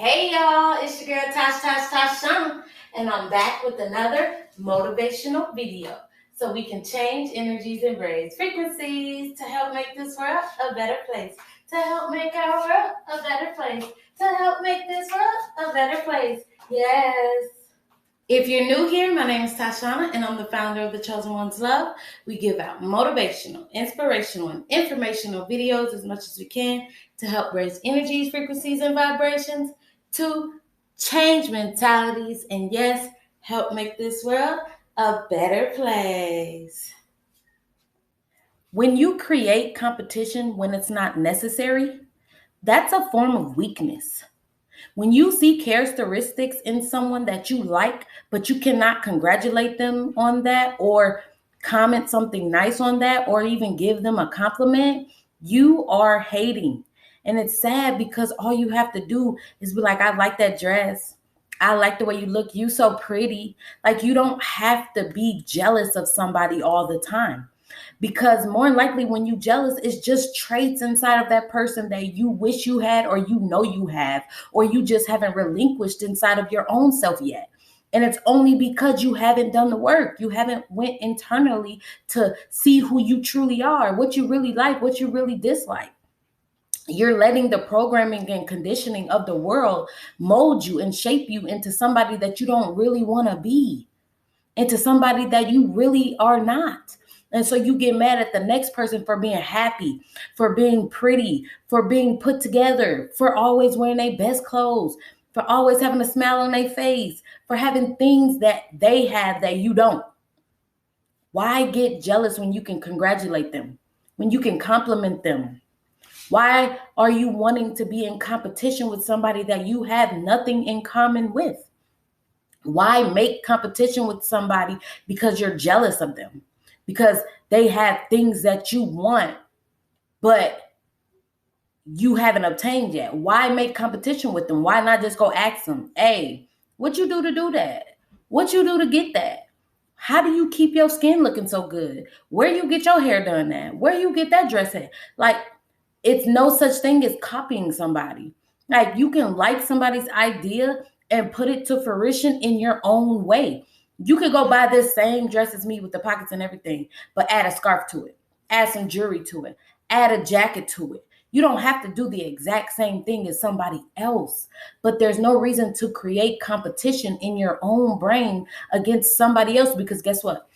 Hey y'all, it's your girl Tosh, and I'm back with another motivational video. So we can change energies and raise frequencies to help make this world a better place. To help make our world a better place. To help make this world a better place. Yes. If you're new here, my name is Tashana, and I'm the founder of The Chosen One's Love. We give out motivational, inspirational, and informational videos as much as we can to help raise energies, frequencies, and vibrations, to change mentalities, and yes, help make this world a better place. When you create competition when it's not necessary, that's a form of weakness. When you see characteristics in someone that you like, but you cannot congratulate them on that or comment something nice on that or even give them a compliment, you are hating. And it's sad because all you have to do is be like, I like that dress. I like the way you look. You so pretty. Like, you don't have to be jealous of somebody all the time. Because more than likely, when you jealous, it's just traits inside of that person that you wish you had, or you know you have, or you just haven't relinquished inside of your own self yet. And it's only because you haven't done the work. You haven't went internally to see who you truly are, what you really like, what you really dislike. You're letting the programming and conditioning of the world mold you and shape you into somebody that you don't really want to be, into somebody that you really are not. And so you get mad at the next person for being happy, for being pretty, for being put together, for always wearing their best clothes, for always having a smile on their face, for having things that they have that you don't. Why get jealous when you can congratulate them, when you can compliment them? Why are you wanting to be in competition with somebody that you have nothing in common with? Why make competition with somebody because you're jealous of them? Because they have things that you want, but you haven't obtained yet. Why make competition with them? Why not just go ask them, hey, what you do that? What you do to get that? How do you keep your skin looking so good? Where you get your hair done at? Where you get that dress at? Like, it's no such thing as copying somebody. Like, you can like somebody's idea and put it to fruition in your own way. You could go buy this same dress as me with the pockets and everything, but add a scarf to it, add some jewelry to it, add a jacket to it. You don't have to do the exact same thing as somebody else, but there's no reason to create competition in your own brain against somebody else, because guess what?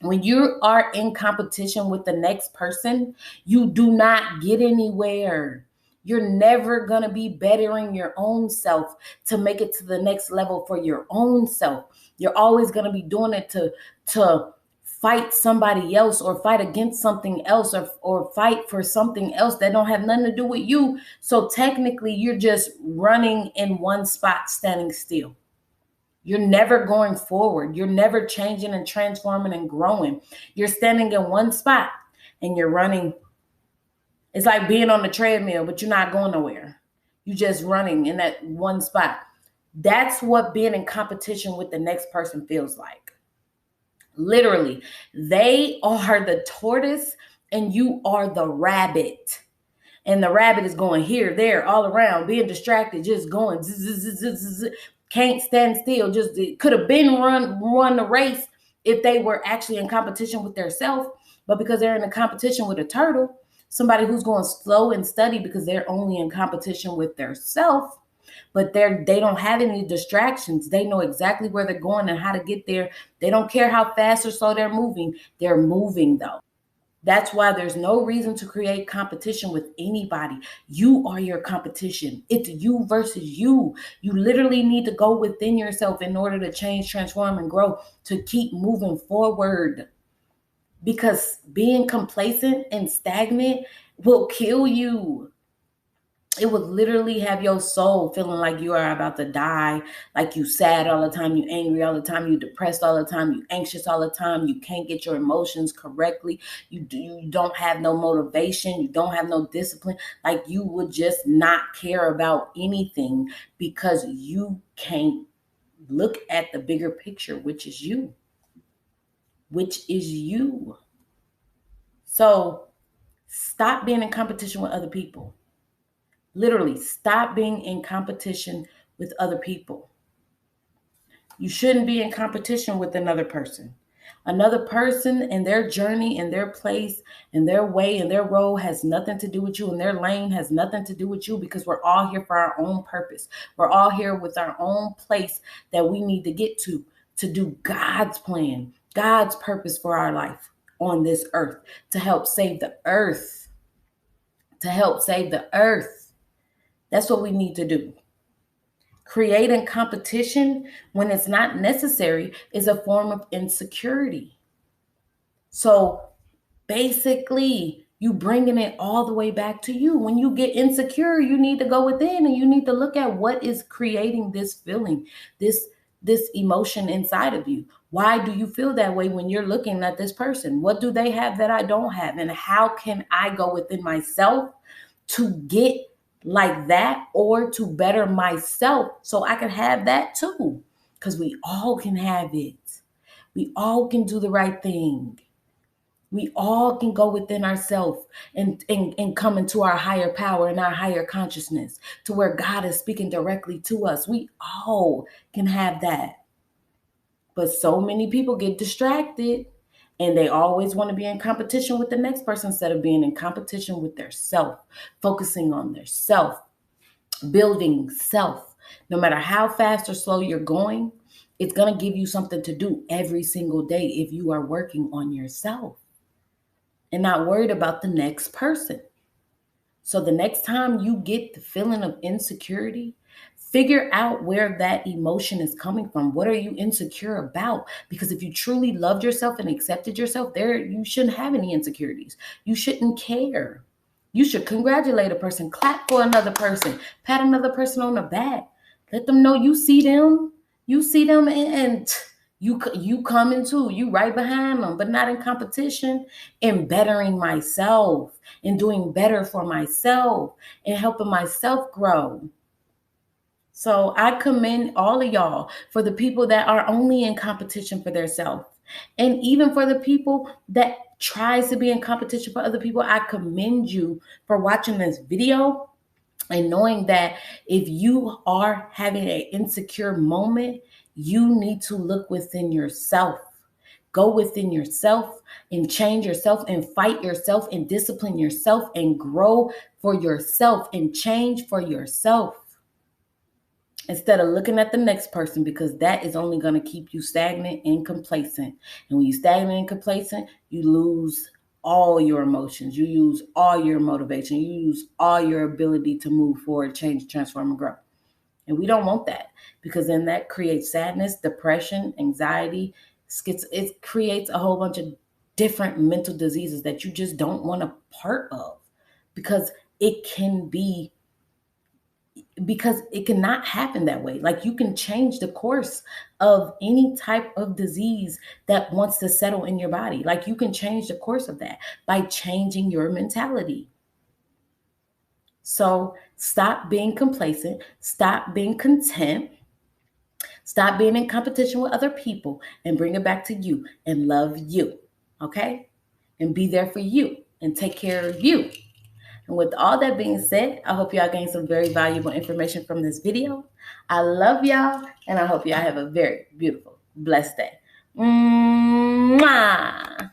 When you are in competition with the next person, you do not get anywhere. You're never going to be bettering your own self to make it to the next level for your own self. You're always going to be doing it to fight somebody else, or fight against something else, or fight for something else that don't have nothing to do with you. So technically, you're just running in one spot, standing still. You're never going forward. You're never changing and transforming and growing. You're standing in one spot and you're running. It's like being on the treadmill, but you're not going nowhere. You're just running in that one spot. That's what being in competition with the next person feels like. Literally, they are the tortoise and you are the rabbit. And the rabbit is going here, there, all around, being distracted, just going zzz, zzz, zzz, zzz, can't stand still. Just could have been run the race if they were actually in competition with their self, but because they're in a competition with a turtle, somebody who's going slow and steady, because they're only in competition with their self, but they don't have any distractions. They know exactly where they're going and how to get there. They don't care how fast or slow they're moving. They're moving though. That's why there's no reason to create competition with anybody. You are your competition. It's you versus you. You literally need to go within yourself in order to change, transform, and grow, to keep moving forward. Because being complacent and stagnant will kill you. It would literally have your soul feeling like you are about to die, like you sad all the time, you angry all the time, you depressed all the time, you anxious all the time, you can't get your emotions correctly, you don't have no motivation, you don't have no discipline, like you would just not care about anything because you can't look at the bigger picture, which is you. So stop being in competition with other people. Literally, stop being in competition with other people. You shouldn't be in competition with another person. Another person and their journey and their place and their way and their role has nothing to do with you, and their lane has nothing to do with you, because we're all here for our own purpose. We're all here with our own place that we need to get to do God's plan, God's purpose for our life on this earth, to help save the earth, to help save the earth. That's what we need to do. Creating competition when it's not necessary is a form of insecurity. So basically, you bringing it all the way back to you. When you get insecure, you need to go within and you need to look at what is creating this feeling, this emotion inside of you. Why do you feel that way when you're looking at this person? What do they have that I don't have? And how can I go within myself to get like that, or to better myself so I can have that too? Because we all can have it. We all can do the right thing. We all can go within ourselves and come into our higher power and our higher consciousness, to where God is speaking directly to us. We all can have that. But so many people get distracted and they always want to be in competition with the next person instead of being in competition with their self, focusing on their self, building self. No matter how fast or slow you're going, it's going to give you something to do every single day if you are working on yourself and not worried about the next person. So the next time you get the feeling of insecurity, figure out where that emotion is coming from. What are you insecure about? Because if you truly loved yourself and accepted yourself, you shouldn't have any insecurities. You shouldn't care. You should congratulate a person, clap for another person, pat another person on the back. Let them know you see them. You see them, and you coming too. You right behind them, but not in competition. In bettering myself and doing better for myself and helping myself grow. So I commend all of y'all for the people that are only in competition for their self. And even for the people that tries to be in competition for other people, I commend you for watching this video and knowing that if you are having an insecure moment, you need to look within yourself. Go within yourself and change yourself and fight yourself and discipline yourself and grow for yourself and change for yourself, instead of looking at the next person, because that is only going to keep you stagnant and complacent. And when you're stagnant and complacent, you lose all your emotions. You lose all your motivation. You lose all your ability to move forward, change, transform, and grow. And we don't want that, because then that creates sadness, depression, anxiety. It creates a whole bunch of different mental diseases that you just don't want a part of, because it cannot happen that way. Like, you can change the course of any type of disease that wants to settle in your body. Like, you can change the course of that by changing your mentality. So stop being complacent, stop being content, stop being in competition with other people, and bring it back to you and love you, okay? And be there for you and take care of you. And with all that being said, I hope y'all gained some very valuable information from this video. I love y'all, and I hope y'all have a very beautiful, blessed day. Mwah!